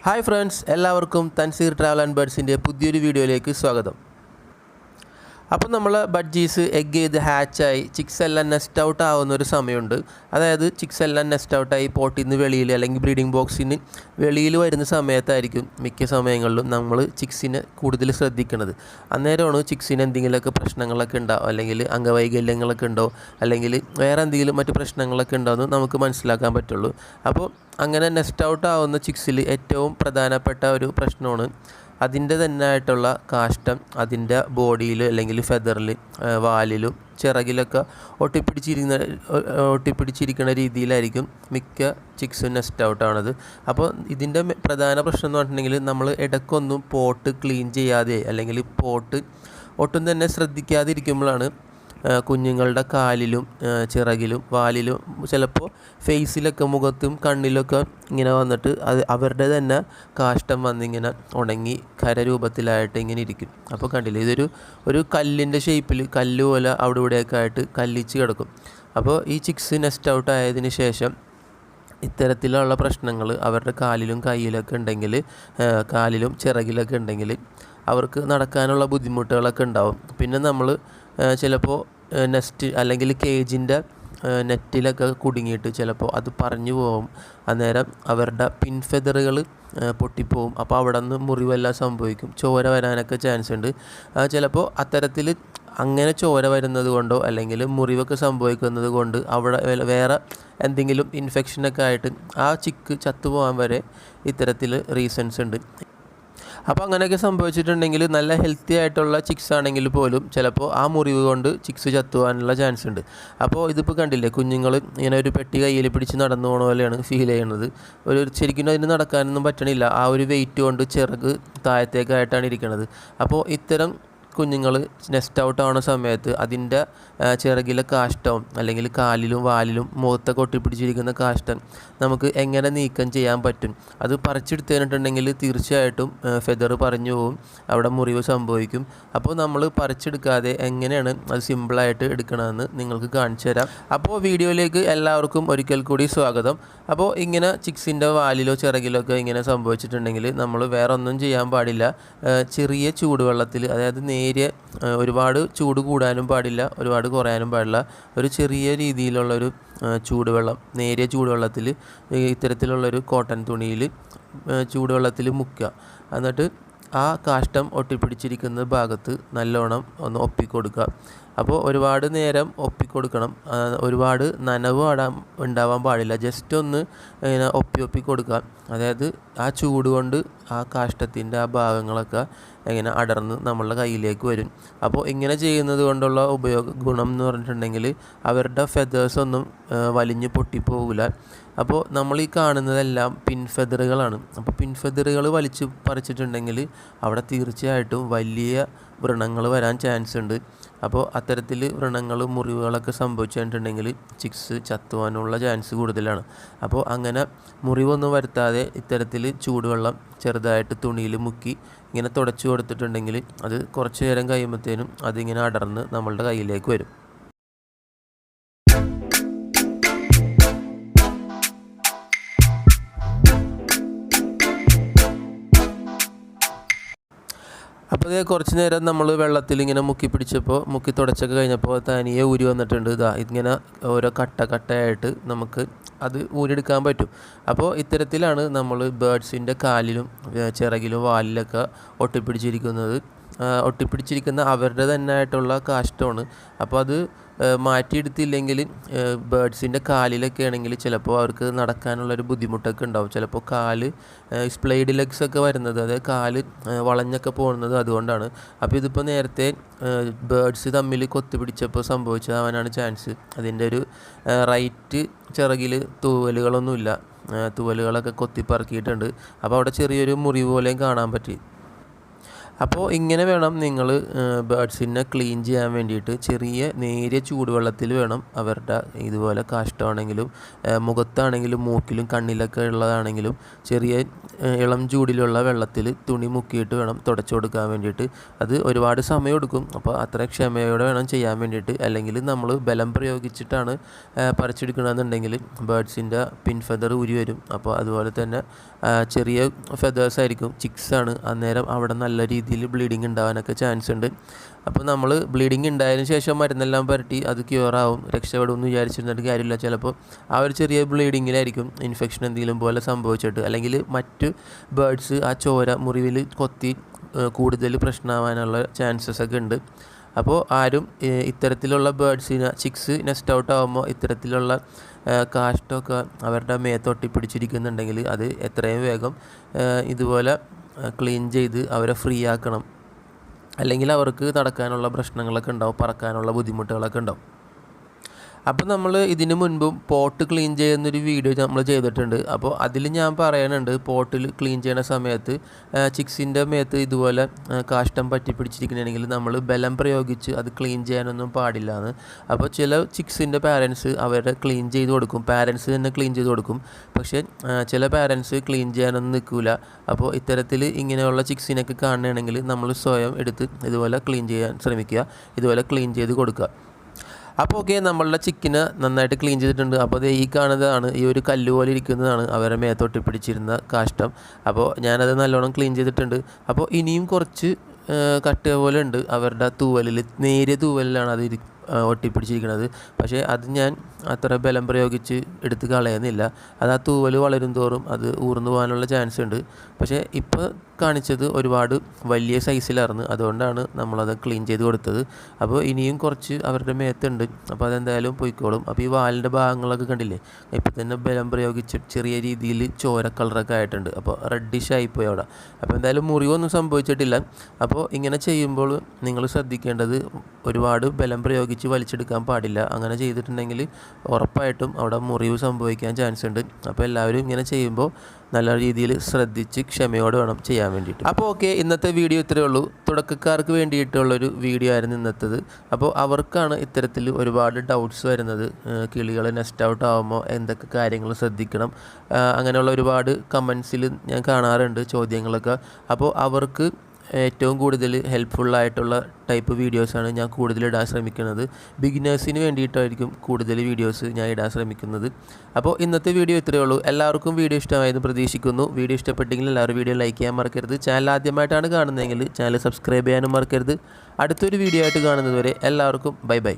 Hi friends, എല്ലാവർക്കും Thanseer travel and ബേഡ്സിൻ്റെ പുതിയൊരു വീഡിയോയിലേക്ക് സ്വാഗതം. അപ്പോൾ നമ്മൾ ബഡ്ജീസ് എഗ് ചെയ്ത് ഹാച്ചായി ചിക്സ് എല്ലാം നെസ്റ്റ് ഔട്ട് ആവുന്ന ഒരു സമയമുണ്ട്. അതായത് ചിക്സ് എല്ലാം നെസ്റ്റ് ഔട്ടായി പോട്ടിൽ നിന്ന് വെളിയിൽ അല്ലെങ്കിൽ ബ്രീഡിംഗ് ബോക്സിന് വെളിയിൽ വരുന്ന സമയത്തായിരിക്കും മിക്ക സമയങ്ങളിലും നമ്മൾ ചിക്സിനെ കൂടുതൽ ശ്രദ്ധിക്കുന്നത്. അന്നേരമാണ് ചിക്സിന് എന്തെങ്കിലുമൊക്കെ പ്രശ്നങ്ങളൊക്കെ ഉണ്ടാവും, അല്ലെങ്കിൽ അംഗവൈകല്യങ്ങളൊക്കെ ഉണ്ടോ, അല്ലെങ്കിൽ വേറെ എന്തെങ്കിലും മറ്റു പ്രശ്നങ്ങളൊക്കെ ഉണ്ടോ എന്ന് നമുക്ക് മനസ്സിലാക്കാൻ പറ്റുള്ളൂ. അപ്പോൾ അങ്ങനെ നെസ്റ്റ് ഔട്ട് ആവുന്ന ചിക്സിൽ ഏറ്റവും പ്രധാനപ്പെട്ട ഒരു പ്രശ്നമാണ് അതിൻ്റെ തന്നെയായിട്ടുള്ള കാഷ്ടം അതിൻ്റെ ബോഡിയിൽ അല്ലെങ്കിൽ ഫെദറിൽ, വാലിലും ചിറകിലൊക്കെ ഒട്ടിപ്പിടിച്ചിരിക്കുന്ന രീതിയിലായിരിക്കും മിക്ക ചിക്സും നെസ്റ്റ് ഔട്ട് ആവുന്നത്. അപ്പോൾ ഇതിൻ്റെ പ്രധാന പ്രശ്നം എന്ന് പറഞ്ഞിട്ടുണ്ടെങ്കിൽ നമ്മൾ ഇടയ്ക്കൊന്നും പോട്ട് ക്ലീൻ ചെയ്യാതെ അല്ലെങ്കിൽ പോട്ട് ഒട്ടും തന്നെ ശ്രദ്ധിക്കാതിരിക്കുമ്പോഴാണ് കുഞ്ഞുങ്ങളുടെ കാലിലും ചിറകിലും വാലിലും ചിലപ്പോൾ ഫേസിലൊക്കെ മുഖത്തും കണ്ണിലൊക്കെ ഇങ്ങനെ വന്നിട്ട് അവരുടെ തന്നെ കാഷ്ടം വന്നിങ്ങനെ ഉണങ്ങി ഖരരൂപത്തിലായിട്ട് ഇങ്ങനെ ഇരിക്കും. അപ്പോൾ കണ്ടില്ലേ, ഒരു കല്ലിൻ്റെ ഷേപ്പിൽ കല്ല് പോലെ അവിടെ ഇവിടെയൊക്കെ ആയിട്ട് കല്ലിച്ച് കിടക്കും. അപ്പോൾ ഈ ചിക്സ് നെസ്റ്റ് ഔട്ട് ആയതിന് ശേഷം ഇത്തരത്തിലുള്ള പ്രശ്നങ്ങൾ അവരുടെ കാലിലും കയ്യിലൊക്കെ ഉണ്ടെങ്കിൽ, കാലിലും ചിറകിലൊക്കെ ഉണ്ടെങ്കിൽ അവർക്ക് നടക്കാനുള്ള ബുദ്ധിമുട്ടുകളൊക്കെ ഉണ്ടാവും. പിന്നെ നമ്മൾ ചിലപ്പോൾ നെസ്റ്റ് അല്ലെങ്കിൽ കേജിൻ്റെ നെറ്റിലൊക്കെ കുടുങ്ങിയിട്ട് ചിലപ്പോൾ അത് പറഞ്ഞു പോകും. അന്നേരം അവരുടെ പിൻഫെദറുകൾ പൊട്ടിപ്പോവും. അപ്പോൾ അവിടെ നിന്ന് മുറിവെല്ലാം സംഭവിക്കും, ചോര വരാനൊക്കെ ചാൻസ് ഉണ്ട്. ചിലപ്പോൾ അത്തരത്തിൽ അങ്ങനെ ചോര വരുന്നത് കൊണ്ടോ അല്ലെങ്കിൽ മുറിവൊക്കെ സംഭവിക്കുന്നത് കൊണ്ട് അവിടെ വേറെ എന്തെങ്കിലും ഇൻഫെക്ഷനൊക്കെ ആയിട്ട് ആ ചിക്ക് ചത്തുപോകാൻ വരെ ഇത്തരത്തിൽ റീസൺസ് ഉണ്ട്. അപ്പോൾ അങ്ങനെയൊക്കെ സംഭവിച്ചിട്ടുണ്ടെങ്കിൽ നല്ല ഹെൽത്തി ആയിട്ടുള്ള ചിക്സ് ആണെങ്കിൽ പോലും ചിലപ്പോൾ ആ മുറിവ് കൊണ്ട് ചിക്സ് ചത്തുപോകാനുള്ള ചാൻസ് ഉണ്ട്. അപ്പോൾ ഇതിപ്പോൾ കണ്ടില്ലേ, കുഞ്ഞുങ്ങൾ ഇങ്ങനെ ഒരു പെട്ടി കയ്യിൽ പിടിച്ച് നടന്നു പോകണ പോലെയാണ് ഫീൽ ചെയ്യുന്നത്. ശരിക്കും അതിന് നടക്കാനൊന്നും പറ്റണില്ല, ആ ഒരു വെയിറ്റ് കൊണ്ട് ചിറക് താഴത്തേക്കായിട്ടാണ് ഇരിക്കുന്നത്. അപ്പോൾ ഇത്തരം കുഞ്ഞുങ്ങൾ നെസ്റ്റ് ഔട്ട് ആവുന്ന സമയത്ത് അതിൻ്റെ ചിറകിലെ കാഷ്ടവും അല്ലെങ്കിൽ കാലിലും വാലിലും മുഖത്തൊക്കെ ഒട്ടിപ്പിടിച്ചിരിക്കുന്ന കാഷ്ടം നമുക്ക് എങ്ങനെ നീക്കം ചെയ്യാൻ പറ്റും? അത് പറിച്ചെടുത്ത് കഴിഞ്ഞിട്ടുണ്ടെങ്കിൽ തീർച്ചയായിട്ടും ഫെദർ പറഞ്ഞു പോവും, അവിടെ മുറിവ് സംഭവിക്കും. അപ്പോൾ നമ്മൾ പറിച്ചെടുക്കാതെ എങ്ങനെയാണ് അത് സിമ്പിളായിട്ട് എടുക്കണമെന്ന് നിങ്ങൾക്ക് കാണിച്ചു തരാം. അപ്പോൾ വീഡിയോയിലേക്ക് എല്ലാവർക്കും ഒരിക്കൽ കൂടി സ്വാഗതം. അപ്പോൾ ഇങ്ങനെ ചിക്സിൻ്റെ വാലിലോ ചിറകിലോ ഒക്കെ ഇങ്ങനെ സംഭവിച്ചിട്ടുണ്ടെങ്കിൽ നമ്മൾ വേറെ ഒന്നും ചെയ്യാൻ പാടില്ല. ചെറിയ ചൂടുവെള്ളത്തിൽ, അതായത് ഒരുപാട് ചൂട് കൂടാനും പാടില്ല, ഒരുപാട് കുറയാനും പാടില്ല. ഒരു ചെറിയ രീതിയിലുള്ളൊരു ചൂടുവെള്ളം, നേരിയ ചൂടുവെള്ളത്തിൽ ഇത്തരത്തിലുള്ളൊരു കോട്ടൺ തുണിയിൽ ചൂടുവെള്ളത്തിൽ മുക്കുക. എന്നിട്ട് ആ കാഷ്ടം ഒട്ടിപ്പിടിച്ചിരിക്കുന്ന ഭാഗത്ത് നല്ലോണം ഒന്ന് ഒപ്പിക്കൊടുക്കുക. അപ്പോൾ ഒരുപാട് നേരം ഒപ്പിക്കൊടുക്കണം, ഒരുപാട് നനവ് ഉണ്ടാവാൻ പാടില്ല. ജസ്റ്റ് ഒന്ന് ഇങ്ങനെ ഒപ്പി കൊടുക്കുക. അതായത് ആ ചൂട് കൊണ്ട് ആ കാഷ്ടത്തിൻ്റെ ആ ഭാഗങ്ങളൊക്കെ ഇങ്ങനെ അടർന്ന് നമ്മളുടെ കയ്യിലേക്ക് വരും. അപ്പോൾ ഇങ്ങനെ ചെയ്യുന്നത് കൊണ്ടുള്ള ഗുണം എന്ന് പറഞ്ഞിട്ടുണ്ടെങ്കിൽ അവരുടെ ഫെദേഴ്സൊന്നും വലിഞ്ഞ് പൊട്ടിപ്പോകില്ല. അപ്പോൾ നമ്മൾ ഈ കാണുന്നതെല്ലാം പിൻഫെദറുകളാണ്. അപ്പോൾ പിൻഫെദറുകൾ വലിച്ച് പറിച്ചിട്ടുണ്ടെങ്കിൽ അവിടെ തീർച്ചയായിട്ടും വലിയ വ്രണങ്ങൾ വരാൻ ചാൻസ് ഉണ്ട്. അപ്പോൾ അത്തരത്തിൽ വ്രണങ്ങൾ മുറിവുകളൊക്കെ സംഭവിച്ചിട്ടുണ്ടെങ്കിൽ ചിക്സ് ചത്തുവാനുള്ള ചാൻസ് കൂടുതലാണ്. അപ്പോൾ അങ്ങനെ മുറിവൊന്നും വരുത്താതെ ഇത്തരത്തിൽ ചൂടുവെള്ളം ചെറുതായിട്ട് തുണിയിൽ മുക്കി ഇങ്ങനെ തുടച്ചു കൊടുത്തിട്ടുണ്ടെങ്കിൽ അത് കുറച്ച് നേരം കഴിയുമ്പോഴത്തേനും അതിങ്ങനെ അടർന്ന് നമ്മളുടെ കയ്യിലേക്ക് വരും. അപ്പോൾ ഇത് കുറച്ച് നേരം നമ്മൾ വെള്ളത്തിൽ ഇങ്ങനെ മുക്കി തുടച്ചൊക്കെ കഴിഞ്ഞപ്പോൾ തനിയെ ഊരി വന്നിട്ടുണ്ട്. ഇങ്ങനെ ഓരോ കട്ടയായിട്ട് നമുക്ക് അത് ഊരിയെടുക്കാൻ പറ്റും. അപ്പോൾ ഇത്തരത്തിലാണ് നമ്മൾ ബേഡ്സിൻ്റെ കാലിലും ചിറകിലും വാലിലൊക്കെ ഒട്ടിപ്പിടിച്ചിരിക്കുന്ന അവരുടെ തന്നെ ആയിട്ടുള്ള കാഷ്ടമാണ്. അപ്പോൾ അത് മാറ്റിയെടുത്തില്ലെങ്കിൽ ബേഡ്സിൻ്റെ കാലിലൊക്കെ ആണെങ്കിൽ ചിലപ്പോൾ അവർക്ക് നടക്കാനുള്ളൊരു ബുദ്ധിമുട്ടൊക്കെ ഉണ്ടാവും. ചിലപ്പോൾ കാല് സ്പ്ലൈഡ് ലെഗ്സ് ഒക്കെ വരുന്നത്, അതായത് കാല് വളഞ്ഞൊക്കെ പോകുന്നത് അതുകൊണ്ടാണ്. അപ്പോൾ ഇതിപ്പോൾ നേരത്തെ ബേഡ്സ് തമ്മിൽ കൊത്തുപിടിച്ചപ്പോൾ സംഭവിച്ചതാവാനാണ് ചാൻസ്. അതിൻ്റെ ഒരു റൈറ്റ് ചിറകിൽ തൂവലുകളൊന്നുമില്ല, തൂവലുകളൊക്കെ കൊത്തിപ്പറക്കിയിട്ടുണ്ട്. അപ്പോൾ അവിടെ ചെറിയൊരു മുറിവ് പോലെയും കാണാൻ പറ്റി. അപ്പോൾ ഇങ്ങനെ വേണം നിങ്ങൾ ബേഡ്സിനെ ക്ലീൻ ചെയ്യാൻ വേണ്ടിയിട്ട്. ചെറിയ നേരിയ ചൂടുവെള്ളത്തിൽ വേണം അവരുടെ ഇതുപോലെ കാഷ്ടമാണെങ്കിലും മുഖത്താണെങ്കിലും മൂക്കിലും കണ്ണിലൊക്കെ ഉള്ളതാണെങ്കിലും ചെറിയ ഇളം ചൂടിലുള്ള വെള്ളത്തിൽ തുണി മുക്കിയിട്ട് വേണം തുടച്ചു കൊടുക്കാൻ വേണ്ടിയിട്ട്. അത് ഒരുപാട് സമയം എടുക്കും. അപ്പോൾ അത്ര ക്ഷമയോടെ വേണം ചെയ്യാൻ വേണ്ടിയിട്ട്. അല്ലെങ്കിൽ നമ്മൾ ബലം പ്രയോഗിച്ചിട്ടാണ് പറിച്ചെടുക്കണമെന്നുണ്ടെങ്കിൽ ബേഡ്സിൻ്റെ പിൻ ഫെദർ ഊരി വരും. അപ്പോൾ അതുപോലെ തന്നെ ചെറിയ ഫെദേഴ്സ് ആയിരിക്കും, ചിക്സാണ്. അന്നേരം അവിടെ നല്ല രീതിയിൽ ബ്ലീഡിങ് ഉണ്ടാകാനൊക്കെ ചാൻസ് ഉണ്ട്. അപ്പോൾ നമ്മൾ ബ്ലീഡിങ് ഉണ്ടായതിനു ശേഷം മരുന്നെല്ലാം പുരട്ടി അത് ക്യൂറാവും, രക്ഷപ്പെടുമെന്ന് വിചാരിച്ചിരുന്നിട്ട് കാര്യമില്ല. ചിലപ്പോൾ ആ ഒരു ചെറിയ ബ്ലീഡിങ്ങിലായിരിക്കും ഇൻഫെക്ഷൻ എന്തെങ്കിലും പോലെ സംഭവിച്ചിട്ട്, അല്ലെങ്കിൽ മറ്റ് ബേഡ്സ് ആ ചോര മുറിവിൽ കൊത്തി കൂടുതൽ പ്രശ്നമാവാനുള്ള ചാൻസസ് ഒക്കെ ഉണ്ട്. അപ്പോൾ ആരും ഇത്തരത്തിലുള്ള ബേഡ്സിന് ചിക്സ് നെസ്റ്റ് ഔട്ട് ആകുമ്പോൾ ഇത്തരത്തിലുള്ള കാഷ്ടമൊക്കെ അവരുടെ മേത്തൊട്ടി പിടിച്ചിരിക്കുന്നുണ്ടെങ്കിൽ അത് എത്രയും വേഗം ഇതുപോലെ ക്ലീൻ ചെയ്ത് അവരെ ഫ്രീ ആക്കണം. അല്ലെങ്കിൽ അവർക്ക് നടക്കാനുള്ള പ്രശ്നങ്ങളൊക്കെ ഉണ്ടാവും, പറക്കാനുള്ള ബുദ്ധിമുട്ടുകളൊക്കെ ഉണ്ടാവും. അപ്പോൾ നമ്മൾ ഇതിന് മുൻപും പോട്ട് ക്ലീൻ ചെയ്യുന്നൊരു വീഡിയോ നമ്മൾ ചെയ്തിട്ടുണ്ട്. അപ്പോൾ അതിൽ ഞാൻ പറയുന്നുണ്ട്, പോട്ടിൽ ക്ലീൻ ചെയ്യുന്ന സമയത്ത് ചിക്സിൻ്റെ മേത്ത് ഇതുപോലെ കാഷ്ടം പറ്റി പിടിച്ചിരിക്കണമെങ്കിൽ നമ്മൾ ബലം പ്രയോഗിച്ച് അത് ക്ലീൻ ചെയ്യാനൊന്നും പാടില്ല എന്ന്. അപ്പോൾ ചില ചിക്സിൻ്റെ പാരൻസ് അവരെ ക്ലീൻ ചെയ്ത് കൊടുക്കും, പാരൻസ് തന്നെ ക്ലീൻ ചെയ്ത് കൊടുക്കും. പക്ഷേ ചില പാരൻസ് ക്ലീൻ ചെയ്യാനൊന്നും നിൽക്കില്ല. അപ്പോൾ ഇത്തരത്തിൽ ഇങ്ങനെയുള്ള ചിക്സിനൊക്കെ കാണുകയാണെങ്കിൽ നമ്മൾ സ്വയം എടുത്ത് ഇതുപോലെ ക്ലീൻ ചെയ്യാൻ ശ്രമിക്കുക, ഇതുപോലെ ക്ലീൻ ചെയ്ത് കൊടുക്കുക. അപ്പോൾ ഓക്കെ, നമ്മളുടെ ചിക്കന് നന്നായിട്ട് ക്ലീൻ ചെയ്തിട്ടുണ്ട്. അപ്പോൾ അത് ഈ കാണുന്നതാണ്, ഈ ഒരു കല്ല് പോലെ ഇരിക്കുന്നതാണ് അവരെ മേത്തൊട്ടി പിടിച്ചിരുന്ന കാഷ്ടം. അപ്പോൾ ഞാനത് നല്ലോണം ക്ലീൻ ചെയ്തിട്ടുണ്ട്. അപ്പോൾ ഇനിയും കുറച്ച് കട്ട പോലെ ഉണ്ട് അവരുടെ തൂവലിൽ, നേരിയ തൂവലിലാണ് അത് ഒട്ടിപ്പിടിച്ചിരിക്കുന്നത്. പക്ഷേ അത് ഞാൻ അത്ര ബലം പ്രയോഗിച്ച് എടുത്ത് കളയുന്നില്ല. അത് ആ തൂവൽ വളരും തോറും അത് ഊർന്നു പോകാനുള്ള ചാൻസ് ഉണ്ട്. പക്ഷേ ഇപ്പോൾ കാണിച്ചത് ഒരുപാട് വലിയ സൈസിലായിരുന്നു, അതുകൊണ്ടാണ് നമ്മളത് ക്ലീൻ ചെയ്ത് കൊടുത്തത്. അപ്പോൾ ഇനിയും കുറച്ച് അവരുടെ മേത്തുണ്ട്, അപ്പോൾ അതെന്തായാലും പോയിക്കോളും. അപ്പോൾ ഈ വാലിൻ്റെ ഭാഗങ്ങളൊക്കെ കണ്ടില്ലേ, ഇപ്പോൾ തന്നെ ബലം പ്രയോഗിച്ച് ചെറിയ രീതിയിൽ ചോര കളറൊക്കെ ആയിട്ടുണ്ട്. അപ്പോൾ റെഡിഷ് ആയിപ്പോയി അവിടെ. അപ്പോൾ എന്തായാലും മുറിവൊന്നും സംഭവിച്ചിട്ടില്ല. അപ്പോൾ ഇങ്ങനെ ചെയ്യുമ്പോൾ നിങ്ങൾ ശ്രദ്ധിക്കേണ്ടത് ഒരുപാട് ബലം പ്രയോഗിച്ച് വലിച്ചെടുക്കാൻ പാടില്ല. അങ്ങനെ ചെയ്തിട്ടുണ്ടെങ്കിൽ ഉറപ്പായിട്ടും അവിടെ മുറിവ് സംഭവിക്കാൻ ചാൻസ് ഉണ്ട്. അപ്പോൾ എല്ലാവരും ഇങ്ങനെ ചെയ്യുമ്പോൾ നല്ല രീതിയിൽ ശ്രദ്ധിച്ച് ക്ഷമയോടെ വേണം ചെയ്യാൻ വേണ്ടിയിട്ട്. അപ്പോൾ ഓക്കെ, ഇന്നത്തെ വീഡിയോ ഇത്രയേ ഉള്ളൂ. തുടക്കക്കാർക്ക് വേണ്ടിയിട്ടുള്ളൊരു വീഡിയോ ആയിരുന്നു ഇന്നത്തേത്. അപ്പോൾ അവർക്കാണ് ഇത്തരത്തിൽ ഒരുപാട് ഡൗട്ട്സ് വരുന്നത്. കിളികൾ നെസ്റ്റ് ഔട്ട് ആകുമ്പോൾ എന്തൊക്കെ കാര്യങ്ങൾ ശ്രദ്ധിക്കണം, അങ്ങനെയുള്ള ഒരുപാട് കമൻസിൽ ഞാൻ കാണാറുണ്ട് ചോദ്യങ്ങളൊക്കെ. അപ്പോൾ അവർക്ക് ഏറ്റവും കൂടുതൽ ഹെൽപ്ഫുള്ളായിട്ടുള്ള ടൈപ്പ് വീഡിയോസാണ് ഞാൻ കൂടുതൽ ഇടാൻ ശ്രമിക്കുന്നത്. ബിഗിനേഴ്സിന് വേണ്ടിയിട്ടായിരിക്കും കൂടുതൽ വീഡിയോസ് ഞാൻ ഇടാൻ ശ്രമിക്കുന്നത്. അപ്പോൾ ഇന്നത്തെ വീഡിയോ ഇത്രയേ ഉള്ളൂ. എല്ലാവർക്കും വീഡിയോ ഇഷ്ടമായെന്ന് പ്രതീക്ഷിക്കുന്നു. വീഡിയോ ഇഷ്ടപ്പെട്ടെങ്കിൽ എല്ലാവരും വീഡിയോ ലൈക്ക് ചെയ്യാൻ മറക്കരുത്. ചാനൽ ആദ്യമായിട്ടാണ് കാണുന്നതെങ്കിൽ ചാനൽ സബ്സ്ക്രൈബ് ചെയ്യാനും മറക്കരുത്. അടുത്തൊരു വീഡിയോ ആയിട്ട് കാണുന്നതുവരെ എല്ലാവർക്കും ബൈ ബൈ.